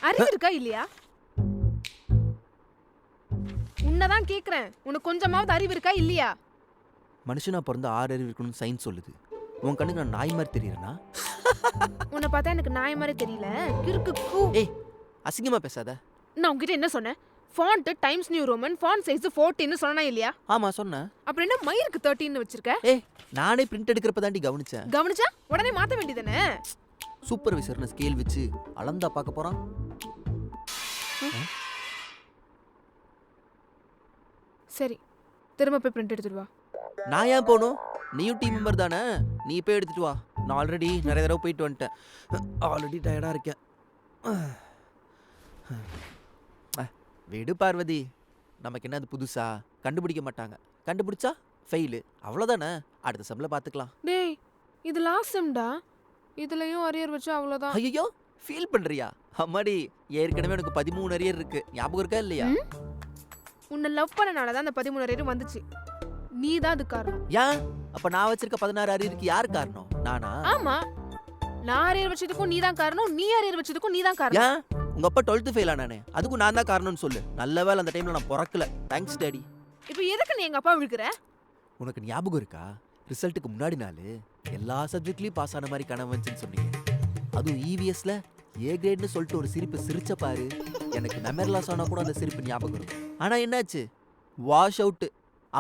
அறிவு இருக்கா இல்லையா? உன்னதான் கேக்குறேன், உனக்கு கொஞ்சமாவது அறிவு இருக்கா இல்லையா? மனுஷனா பிறந்து 6 அறிவு இருக்கணும்னு சயின்ஸ் சொல்லுது. உன் கண்ணுக்கு நான் நாய் மாதிரி தெரியறேனா? உன்னை பார்த்தா எனக்கு நாய் மாதிரி தெரியல, கிறுக்கு கூ. ஏய், அசிங்கமா பேசாத. நான் உன்கிட்ட என்ன சொன்னேன்? Font Times New Roman, font size 14 சொன்னா இல்லையா? ஆமா சொன்னேன். அப்புறம் என்ன மயிருக்கு 13 வச்சிருக்க? ஏய், நானே பிரிண்ட் எடுக்கிறப்ப தாண்டி கவனிச்சேன். கவனிச்சா உடனே மாத்த வேண்டியதானே? சூப்பர்வைசர்னு ஸ்கேல் வச்சு அளந்தா பார்க்க போறான். சரி, திரும்ப போய் பிரிண்ட் எடுத்துட்டு வா. நான் ஏன் போகணும்? நீயும் டீம் மெம்பர் தானே, நீ போய் எடுத்துட்டு வா. நான் ஆல்ரெடி நிறைய தடவை போயிட்டு வந்துட்டேன். ஆல்ரெடி டயர்டாக இருக்கேன். விடு பார்வதி, நமக்கு என்ன அது புதுசா? கண்டுபிடிக்க மாட்டாங்க. கண்டுபிடிச்சா ஃபெயிலு, அவ்வளோதானே. அடுத்த செம்ல பார்த்துக்கலாம். டேய், இது லாஸ்ட் செம்டா, இதுலயும் அரியர் வச்சா அவ்வளோதான். ஐயோ, ஃபீல் பண்ணுறியா? அம்மாடி, ஏற்கனவே எனக்கு 13 அரியர் இருக்கு. ஞாபகம் இருக்கா இல்லையா? உன்னை லவ் பண்ணனால தான் அந்த 13 அரியர் வந்துச்சு. நீ தான் அது காரணம். ஏன்? அப்ப நான் வச்சிருக்க 16 அரியருக்கு யார் காரணம்? நானா? ஆமா, நான் அரியர் வச்சதுக்கும் நீ தான் காரணம், நீ அரியர் வச்சதுக்கும் நீ தான் காரணம். ஏன்? உங்க அப்பா 12th ஃபெயில் ஆனானே, அதுக்கும் நான் தான் காரணம்னு சொல்லு. நல்ல வேளை அந்த டைம்ல நான் பிறக்கல. Thanks daddy. இப்போ எதுக்கு நீ எங்க அப்பா விழுக்குற? உனக்கு ஞாபகம் இருக்கா? ரிசல்ட்டுக்கு முன்னாடி நாள் எல்லா சப்ஜெக்ட்லயும் பாஸ் ஆன மாதிரி கனவு வந்துச்சுன்னு சொன்னீங்க. அதுவும் இவிஎஸ்ல ஏ கிரேட்னு சொல்லிட்டு ஒரு சிரிப்பு சிரிச்ச பாரு. எனக்கு மெமரி லாஸ் ஆனா கூட அந்த சிரிப்பு ஞாபகம் இருக்கும். ஆனா என்னாச்சு? Wash out.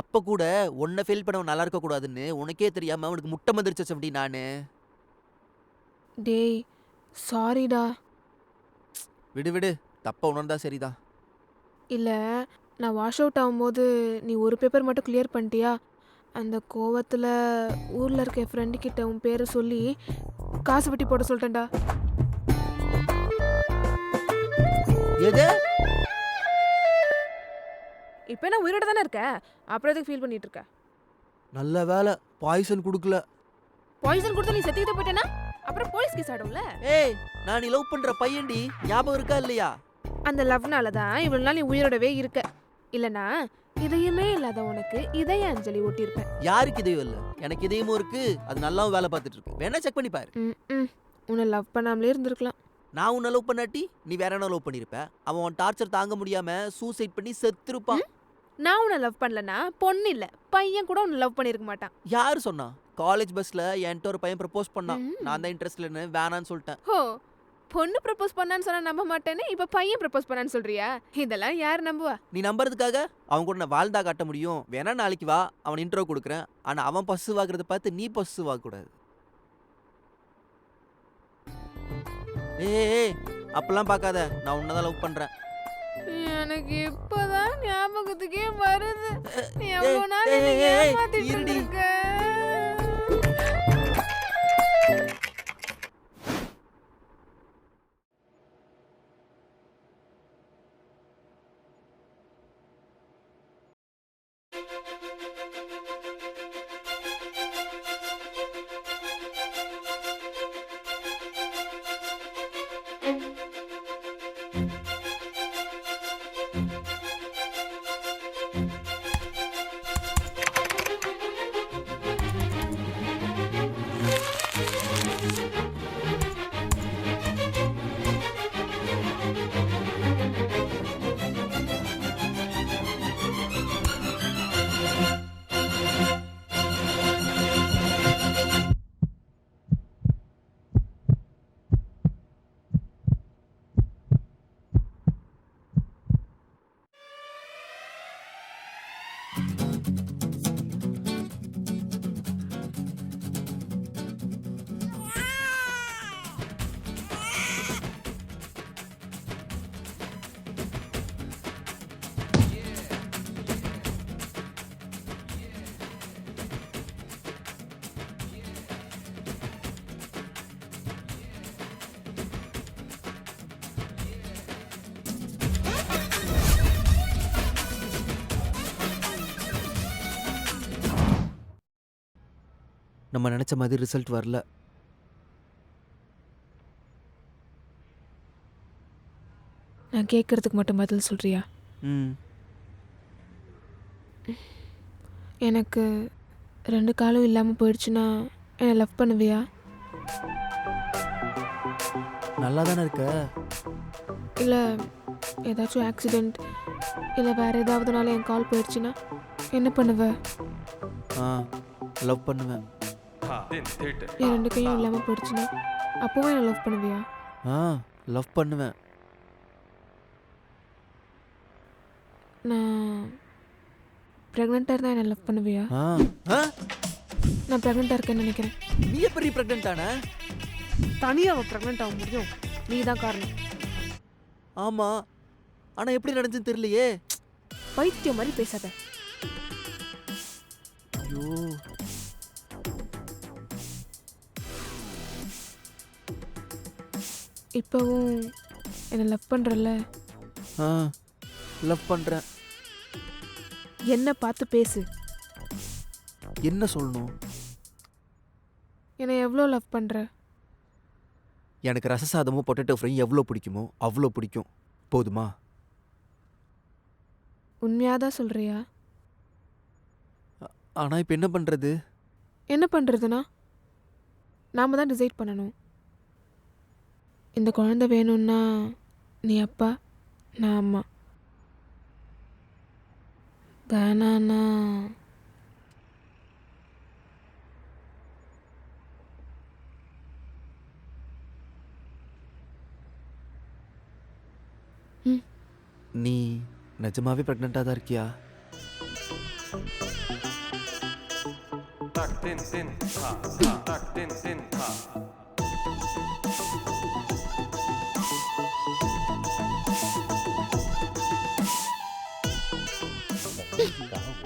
அப்ப கூட உன்னை ஃபெயில் பண்ணவன் நல்லா இருக்க கூடாதுன்னு உனக்கே தெரியாம அவனுக்கு முட்டை மந்திரிச்சு அப்படி நானு. டேய், சாரிடா. விடு விடு, தப்ப உணர்ந்தா சரிதான். இல்ல, நான் வாஷ் அவுட் ஆகும்போது நீ ஒரு பேப்பர் மட்டும் கிளியர் பண்ணிட்டியா? அந்த கோவத்துல ஊர்ல இருக்க என் ஃப்ரெண்டு கிட்ட உன் பேரை சொல்லி காசு வெட்டி போட சொல்லிட்டேன்டா. எது? இப்போ என்ன உயிரோட தானே இருக்க, அப்புறம் எதுக்கு ஃபீல் பண்ணிட்டு இருக்க? நல்ல வேலை பாய்சன் குடுக்கல. பாய்சன் கொடுத்து நீ செத்துக்கிட்ட போயிட்டேனா அப்புறம் போலீஸ் கேஸ் ஆடும்ல. ஏய், நான் நீ லவ் பண்ற பையன்டி, ஞாபகம் இருக்கா இல்லையா? அந்த லவ்னால தான் இவ்வளவு நாள் நீ உயிரோடவே இருக்க. இல்லனா இதயமே இல்லாத உனக்கு இதய அஞ்சலி ஓட்டியிருப்பேன். யாருக்கு இதயம் இல்ல? எனக்கு இதயமும் இருக்கு, அது நல்லாவும் வேலை பார்த்துட்டு இருக்கு. வேணா செக் பண்ணி பாரு. உன்னை லவ் பண்ணாமலே இருந்திருக்கலாம். நான் உன்னை லவ் பண்ணாட்டி நீ வேற என்ன லவ் பண்ணிருப்ப? அவன் உன் டார்ச்சர் தாங்க முடியாம சூசைட் பண்ணி செத்துருப்பான். நான் உன்னை லவ் பண்ணலனா பொண்ணு இல்ல பையன் கூட உன்னை லவ் பண்ணிருக்க மாட்டான். யாரு சொன்னா? காலேஜ் பஸ்ல என்கிட்ட ஒரு பையன் ப்ரப்போஸ் பண்ணான். நான் தான் இன்ட்ரெஸ்ட் இல்லைன்னு வேணான்னு சொல்லிட்டேன். ஹோ, பொண்ணு ப்ரப்போஸ் பண்ணான்னு சொன்னா நம்ப மாட்டேன்னு இப்ப பையன் ப்ரப்போஸ் பண்ணான்னு சொல்றியா? இதெல்லாம் யார் நம்புவா? நீ நம்புறதுக்காக அவன் கூட நான் வாழ்ந்தா காட்ட முடியும். வேணா நாளைக்கு வா, அவன் இன்ட்ரோ கொடுக்குறேன். ஆனா அவன் பசு வாக்குறத பார்த்து நீ பசு வாக்க கூடாது. ஏய், அப்பெல்லாம் பார்க்காத, நான் உன்னதான் லவ் பண்றேன். எனக்கு இப்பதான் ஞாபகத்துக்கே வருது. நீ ஏய், எவ்வளவு நாள் ஏய், என்னை ஏய், ஏய், ஏமாத்திட்டு இருடி. இருந்திருக்க. நம்ம நினைச்ச மாதிரி ரிசல்ட் வரல. நான் கேட்கறதுக்கு மட்டும் பதில் சொல்றியா? எனக்கு 2 காலும் இல்லாமல் போயிடுச்சுன்னா என்னை லவ் பண்ணுவியா? நல்லா தானே இருக்க. இல்லை ஏதாச்சும் ஆக்சிடெண்ட் இல்லை வேறு ஏதாவதுனால என் கால் போயிடுச்சுன்னா என்ன பண்ணுவ? ஆ லவ் பண்ணுவேன். என் 2 கையும் இல்லாமல் போயிடுச்சுன்னா அப்போவே என்ன லவ் பண்ணுவியா? ஆ லவ் பண்ணுவேன். நான் ப்ரெக்னெண்ட்டாக இருந்தால் என்ன லவ் பண்ணுவியா? ஆ ஆ நான் ப்ரெக்னெண்ட்டாக இருக்கேன்னு நினைக்கிறேன். நீ எப்படி ப்ரெக்னென்ட் ஆன? தனியாக அவள் ப்ரெக்னென்ட் ஆக முடியும், நீ தான் காரணம். ஆமா, ஆனா எப்படி நடந்துச்சுன்னு தெரியலையே. பைத்தியம் மாதிரி பேசாத. ஐயோ, இப்போவும் என்னை லவ் பண்ணுறல்ல? ஆ லவ் பண்றேன். என்ன பார்த்து பேசு. என்ன சொல்லணும்? என்னை எவ்வளோ லவ் பண்ணுற? எனக்கு ரச சாதமும் பொட்டேட்டோ ஃப்ரையும் எவ்வளோ பிடிக்குமோ அவ்வளோ பிடிக்கும். போதுமா? உண்மையாக தான் சொல்கிறியா? ஆனா இப்போ என்ன பண்றது? என்ன பண்ணுறதுனா நாம் தான் டிசைட் பண்ணணும். இந்த குழந்தை வேணும்னா நீ அப்பா, நான் அம்மா. வேணான்னா நீ நிஜமாவே ப்ரெக்னெண்ட்டாக தான் இருக்கியா? Tak tin tin ha tak tin tin ha.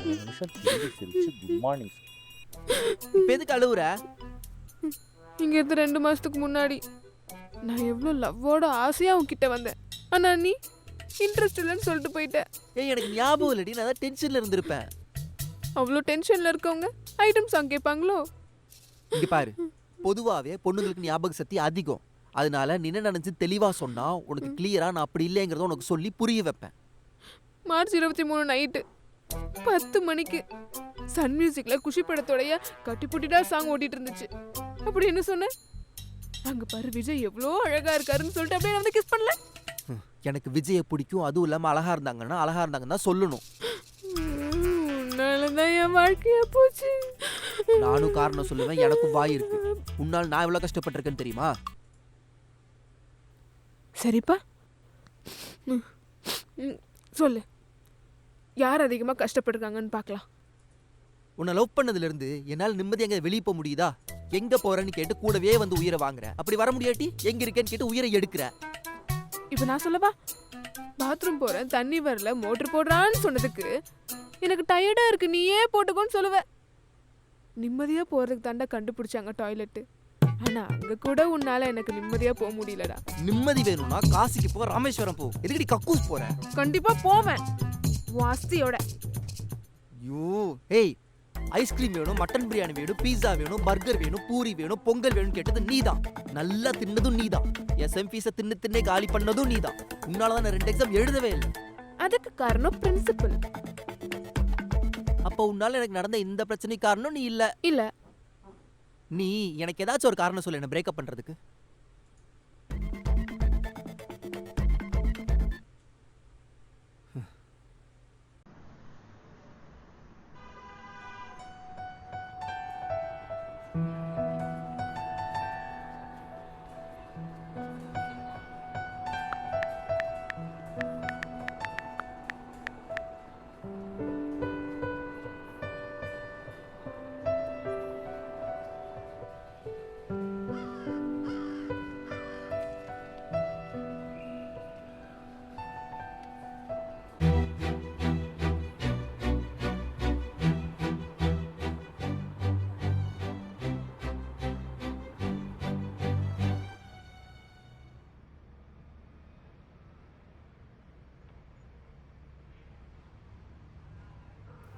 ஒரு நிமிஷம் திரும்பி சிரிச்சு குட் மார்னிங். இப்போ எதுக்கு அழுவுற? இங்கேருந்து 2 மாதத்துக்கு முன்னாடி நான் எவ்வளோ லவ்வோட ஆசையாக உன்கிட்ட வந்தேன். ஆனால் நீ இன்ட்ரெஸ்ட் இல்லைன்னு சொல்லிட்டு போயிட்ட. ஏய் எனக்கு ஞாபகம் இல்லடி, நான் தான் டென்ஷனில் இருந்திருப்பேன். அவ்வளோ டென்ஷனில் இருக்கவங்க ஐட்டம் சாங் கேட்பாங்களோ? இங்கே பாரு, பொதுவாகவே பொண்ணுங்களுக்கு ஞாபக சக்தி அதிகம். அதனால நீ என்ன நினச்சி தெளிவாக சொன்னா உனக்கு கிளியராக நான் அப்படி இல்லைங்கிறத உனக்கு சொல்லி புரிய வைப்பேன். மார்ச் 23 நைட்டு 10 மணிக்கு சன் மியூசிக்கில் குஷி படத்தோடைய கட்டி புட்டிடா சாங் ஓட்டிட்டு இருந்துச்சு. அப்படி என்ன சொன்னேன்? அங்கே பாரு விஜய் எவ்வளோ அழகாக இருக்காருன்னு சொல்லிட்டு அப்படியே வந்து கிஸ் பண்ணல. எனக்கு விஜயை பிடிக்கும், அதுவும் இல்லாமல் அழகாக இருந்தாங்கன்னு தான் சொல்லணும். உன்னாலதான் என் வாழ்க்கைய போச்சு. நானும் காரணம் சொல்லுவேன், எனக்கும் வாய் இருக்கு. உன்னால் நான் எவ்வளோ கஷ்டப்பட்டிருக்கேன்னு தெரியுமா? சரிப்பா, சொல்லு, யார் அதிகமாக கஷ்டப்பட்டிருக்காங்கன்னு பார்க்கலாம். உன்னை லவ் பண்ணதுலேருந்து என்னால் நிம்மதி எங்கே வெளியே போக முடியுதா? எங்கே போகிறேன்னு கேட்டு கூடவே வந்து உயிரை வாங்குற. அப்படி வர முடியாட்டி எங்கே இருக்கேன்னு கேட்டு உயிரை எடுக்கிற. இப்போ நான் சொல்லவா? பாத்ரூம் போகிறேன், தண்ணி வரல, மோட்ரு போடுறான்னு சொன்னதுக்கு எனக்கு டயர்டாக இருக்கு, நீயே போட்டுக்கோன்னு சொல்லுவேன். நிம்மதியாக போகிறதுக்கு தாண்டா கண்டுபிடிச்சாங்க டாய்லெட்டு. ஆனால் அங்கே கூட உன்னால் எனக்கு நிம்மதியாக போக முடியலடா. நிம்மதி வேணும்னா காசிக்கு போ, ராமேஸ்வரம் போ. எதுக்கடி கக்கூஸ் போற? கண்டிப்பாக போவேன் உன் அஸ்தியோட. ஐயோ, ஏய், ஐஸ்கிரீம் வேணும், மட்டன் பிரியாணி வேணும், பீஸா வேணும், பர்கர் வேணும், பூரி வேணும், பொங்கல் வேணும் கேட்டது நீதான். நல்லா தின்னதும் நீதான். எஸ்எம் ஃபீஸை தின்னே காலி பண்ணதும் நீதான். உன்னால தான் நான் 2 எக்ஸாம் எழுதவே இல்லை. அதுக்கு காரணம் பிரின்சிபல். அப்போ உன்னால எனக்கு நடந்த இந்த பிரச்சனை காரணம் நீ இல்ல. இல்ல, நீ எனக்கு ஏதாச்சும் ஒரு காரணம் சொல்லு என்ன பிரேக்கப் பண்றதுக்கு.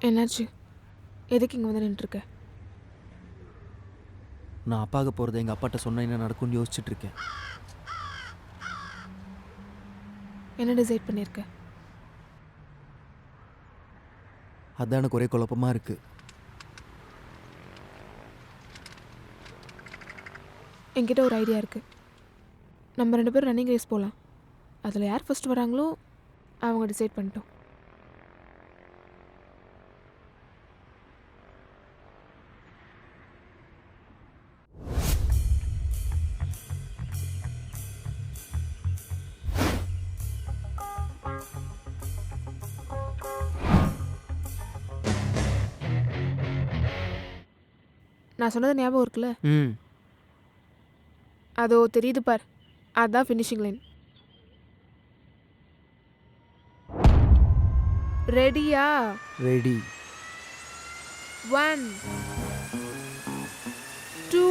என்னாச்சு? எதுக்கு இங்கே வந்து நின்றுருக்க? நான் அப்பாவுக்கு போறது எங்க அப்பாட்ட சொன்னா என்ன நடக்கும்னு யோசிச்சுட்டு இருக்கேன். என்ன டிசைட் பண்ணியிருக்க? அதான் எனக்கு ஒரே குழப்பமா இருக்கு. என்கிட்ட ஒரு ஐடியா இருக்கு. நம்ம 2 பேரும் ரன்னிங் ரேஸ் போகலாம். அதில் யார் ஃபர்ஸ்ட் வராங்களோ அவங்க டிசைட் பண்ணிட்டோம். நான் சொன்னது ஞாபகம் இருக்குல்ல? ம் அதோ தெரியுது பார், அதுதான் ஃபினிஷிங் லைன். ரெடியா? ரெடி. 1 2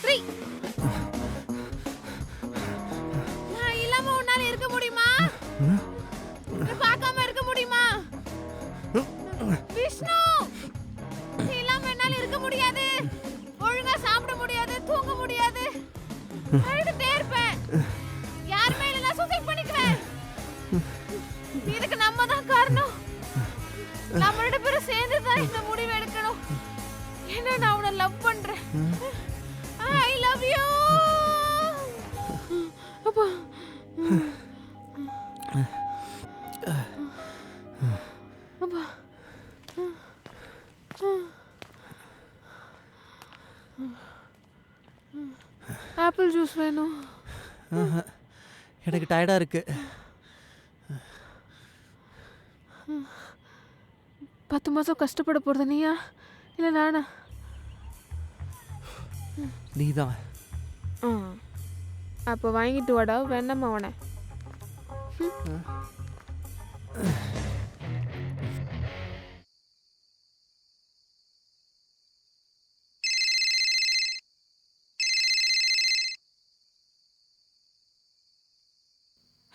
3. நான் இல்லாம உன்னால இருக்க முடியுமா? பார்க்காம இருக்க முடியுமா? விஷ்ணு, நீ இல்லாம என்னால இருக்க முடியாது. ஒழுங்கா சாப்பிட முடியாது, தூங்க முடியாது. அழுதுட்டே இருப்பேன். யாருமே இல்ல, நான் சூசைட் பண்ணிக்குவேன். இதுக்கு நம்ம தான் காரணம். நம்ம ரெண்டு பேரும் சேர்ந்து தான் இந்த முடிவு எடுக்கணும். ஏன்னா நான் உன்னை லவ் பண்றேன். I love you. அப்பா. அப்பா. ஆப்பிள் ஜூஸ் வேணும். எனக்கு டயர்டாக இருக்கு. 10 மாதம் கஷ்டப்பட போகிறது நீயா இல்லை நானா? நீ தான். அப்போ வாங்கிட்டு வாடா, வேணாமா உன?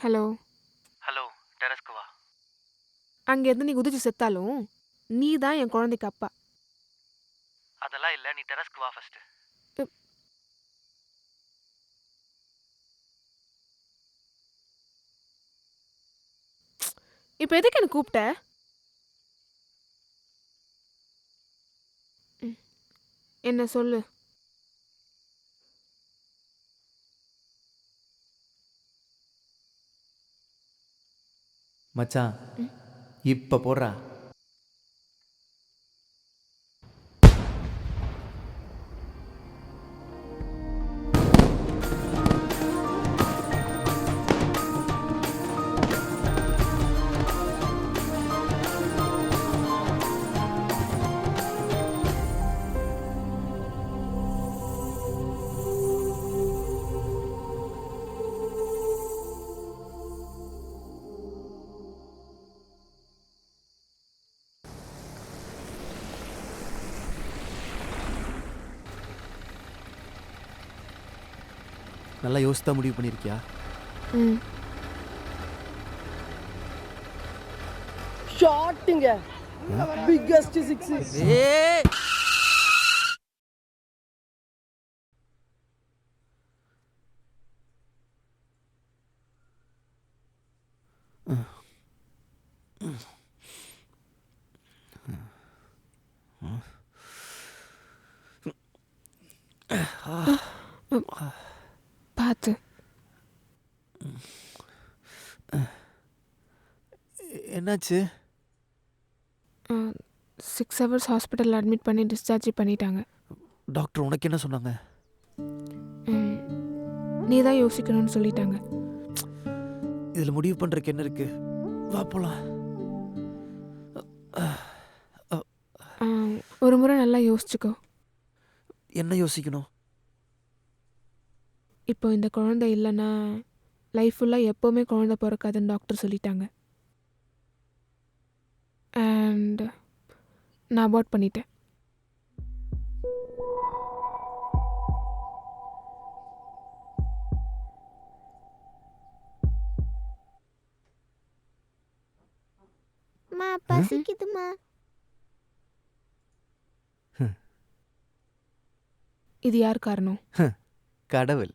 ஹலோ. ஹலோ, டெரஸ்க்கு வா. அங்கேருந்து நீ குதிச்சு செத்தாலும் நீ தான் என் குழந்தைக்கு அப்பா. அதெல்லாம் இல்லை, நீ டெரஸ்க்கு வா ஃபர்ஸ்ட். இப்போ எதுக்கு என்ன கூப்பிட்ட? என்ன சொல்லு. மச்சான், இப்போ போடுறா. நல்லா யோசித்தா முடிவு பண்ணியிருக்கியா? ஷாட்டுங்க, பிக்கஸ்ட் 6. ஏய், பார்த்து. என்னாச்சு? 6 ஹவர்ஸ் ஹாஸ்பிட்டலில் அட்மிட் பண்ணி டிஸ்சார்ஜ் பண்ணிட்டாங்க. டாக்டர் உனக்கு என்ன சொன்னாங்க? நீ தான் யோசிக்கணும்னு சொல்லிட்டாங்க. இதில் முடிவு பண்ணுறதுக்கு என்ன இருக்கு? வா போலாம். ஒரு முறை நல்லா யோசிச்சுக்கோ. என்ன யோசிக்கணும்? இப்போ இந்த குழந்தை இல்லைன்னா லைஃப் ஃபுல்லாக எப்போவுமே குழந்தை பிறக்காதுன்னு டாக்டர் சொல்லிட்டாங்க. அண்ட் நான் அபார்ட் பண்ணிட்டேன். பசிக்குதுமா. இது யார் காரணம்? கடவுள்.